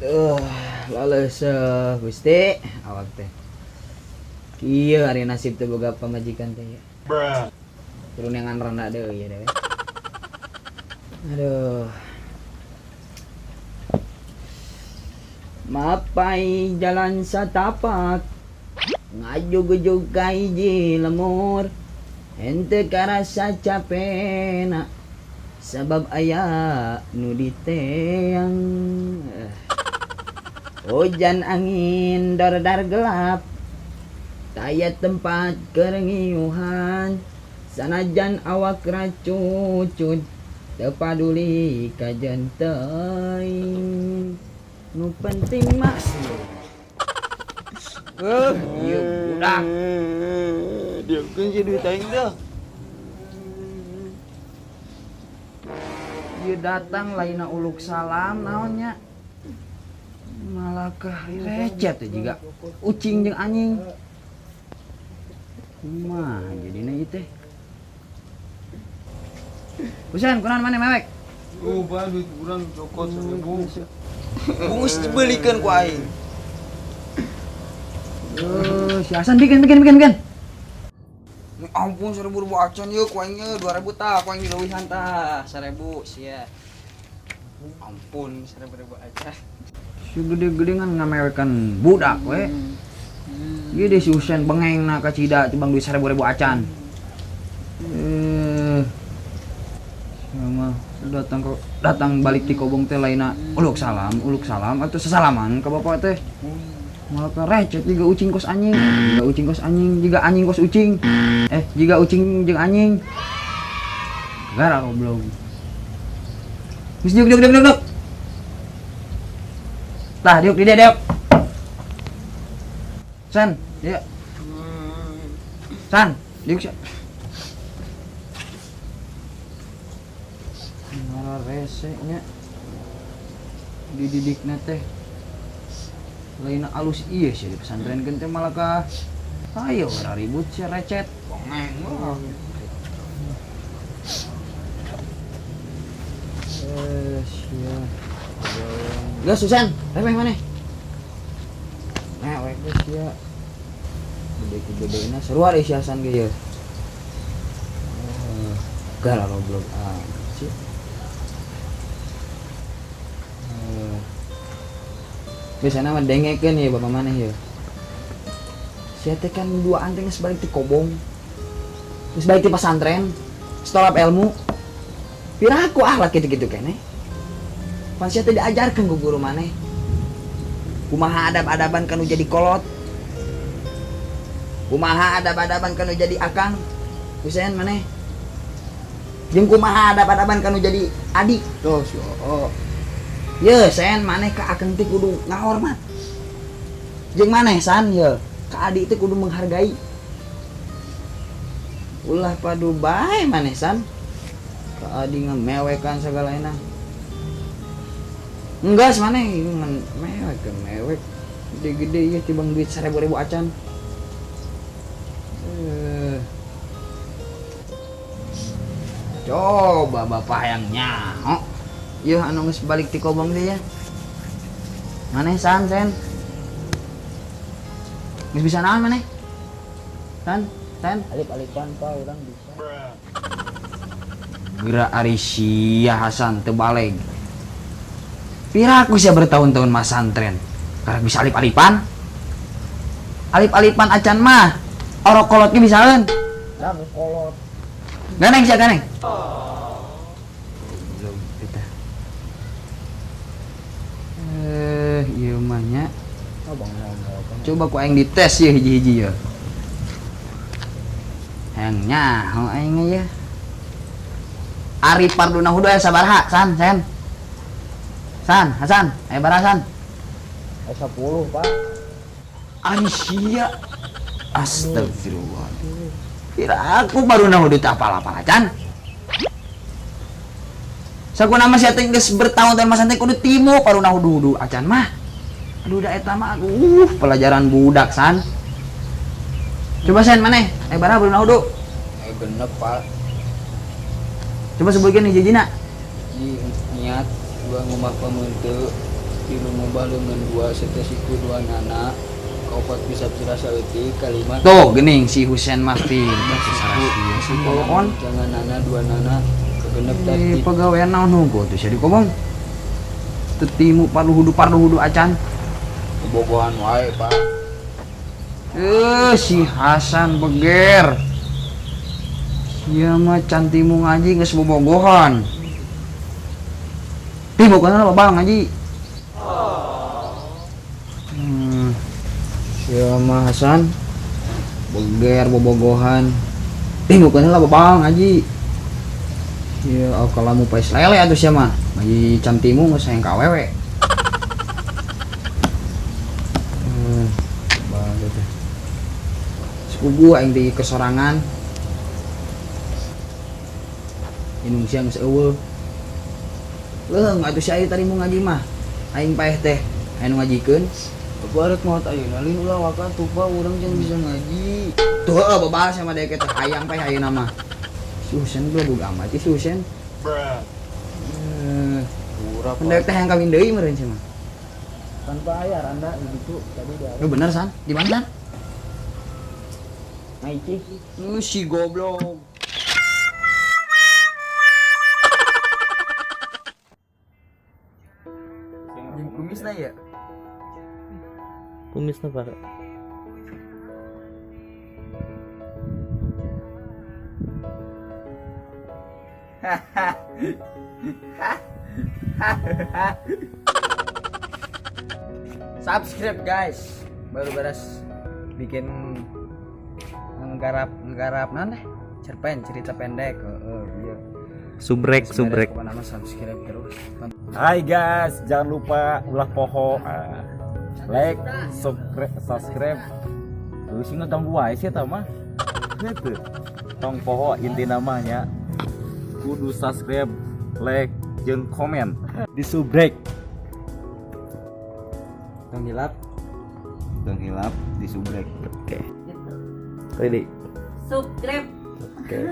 Uh, Lales Gusti awak teh. Iya hari nasib teh boga pamajikan teh ya. Turun yang rendah deh ya deh. Aduh. Mapai jalan satapak ngajug-jug ka hiji lemur henteu karasa capena sabab aya nu diteang. Hujan angin dar-dar gelap taya tempat kerengiuhan sanajan awak racucut teu paduli ka teuing nu penting mah ieu budak dieukeun si duit aing dah. ieu datang laina uluk salam naonnya malah recet teh jiga ucing jeung anjing. Kumaha jadina ieu teh? Kusen kunaon maneh mewek? Pak duit urang cokot sama bungus. Bungus dibelikeun ku aing. Si Hasan bikin. Ampun 1000 acan yeuh ku aing 2000 tah ku aing dileuwihan tah 1000 sia. Ampun 1000 acan. Si gede-gede kan ngamewekan budak we. Ieu deh si Husen bengengna ka cida tibang duit 1000 acan. Mah datang balik ti kobong teh laina uluk salam atau sesalaman ka bapak teh. Malah ka recet jiga ucing kos anjing, jiga anjing kos ucing. Jiga ucing jeung anjing. Gara goblok. Geus diuk. Tah diuk di diuk. San, diuk. San, diuk. Nara resenya dididikna teh lain alus iya sih di pesantren teh malah ka ayo ribut si recet bongeng sia geus Susan remeh maneh mewek geus sia gede-gedena seru ari si Hasan ge yeuh gara goblok sih. Biasanya mah dengekeun ya bapak maneh ya. Sia teh kan duaan teh geus balik ti kobong. Geus balik ti pesantren, stolap ilmu. Piraku akhlak kitu-kitu keneh. Pan sia teh diajarkeun ku guru maneh. Kumaha adab-adaban kanu jadi kolot. Kumaha adab-adaban kanu jadi akang. Kusen maneh. Jeung kumaha adab-adaban kanu jadi adik. Tuh, ye, sen maneh ka akang teh kudu ngahormat. Jeung maneh san ye, ka adik teh kudu menghargai. Ulah padu bae maneh san. Ka adik ngamewekan sagalaena. Enggas maneh mewek. Gede-gede ieu tibang duit 1000 acan. Coba bapak yang nyaho. Yeuh anu geus balik ti kobong teh ya. Maneh sen. Geus bisa naon maneh? Sen. Alip-alipan pa urang bisa. Geura ari sia Hasan teu baleg. Piraku sia bertahun-tahun masantren. Karek bisa alip-alipan? Alip-alipan acan mah. Orok kolot ge bisaeun. Dah kolot. Ganeng sia ganeng. Ieu mah nya. Coba ku aing dites ye hiji-hiji ye. Hayang nyaho aing ye. Ari parduna hudu aya sabaraha? San. Hasan, aya barasan? Aya 10, Pak. Ari sia. Astagfirullah. Kira aku parduna hudu teh apal-apal acan. Sakuna mah sia teh geus bertahun-tahun masa teh kudu timu paruna hudu-hudu acan mah. Aduh da eta mah pelajaran budak san. Coba sen maneh, baraha paruna hudu? Genep, Pak. Coba sebutkeun hiji-hijina. Niat gua ngomah pamun teu Tilu ngobah dengan dua setesiku dua nana. Kaupat bisa dirasa eutik kalimat. Tuh gening si Husen Martin. Si Kolon. Jangan nana dua nana. Kegenep tadi. Pegawai naon hungkul tuh sia di kobong. Tetimu parluhudu acan. Kebogohan wae, Pak. Si Hasan beger. Sia mah cantimu ngaji geus bobogohan. Timu kana babang ngaji. Sia mah Hasan beger bobogohan. Timu kana babang ngaji. Ya kalau mau pais lele atuh sia mah. Ngaji cantimu geus hayang ka awewe. Sepupu aing di kesorangan. Inung siang geus eueuh. Leung atuh si aya tadi mau ngaji mah. Aing paeh teh anu ngajikeun. Baret mau ayeuna lin ulah wakan tuh Pak, urang jangan bisa ngaji. Tuh babahas sama deket teh hayang paeh ayeuna mah. Susen belum boga amat si Susen. Murah Pendek teh yang kawin deui meureun sia mah. tanpa ayar Anda begitu tadi dia. Bener San? Di mana San? Maici. Si goblok. Jeung kumisna ya? Kumisnya Pak. Subscribe guys. Baru beres bikin nggarap nan deh. Cerpen cerita pendek. Iya. Subrek. Nama subscribe terus. Hai guys, jangan lupa ulah poho, like, subscribe. Terus ingat tombol wae sih tah mah. Gitu. Tong poho inti namanya. Kudu subscribe, like, jeung komen. Di subrek. Tong hilap. Tong hilap di subrek. Oke. Ready. Subscribe. Oke.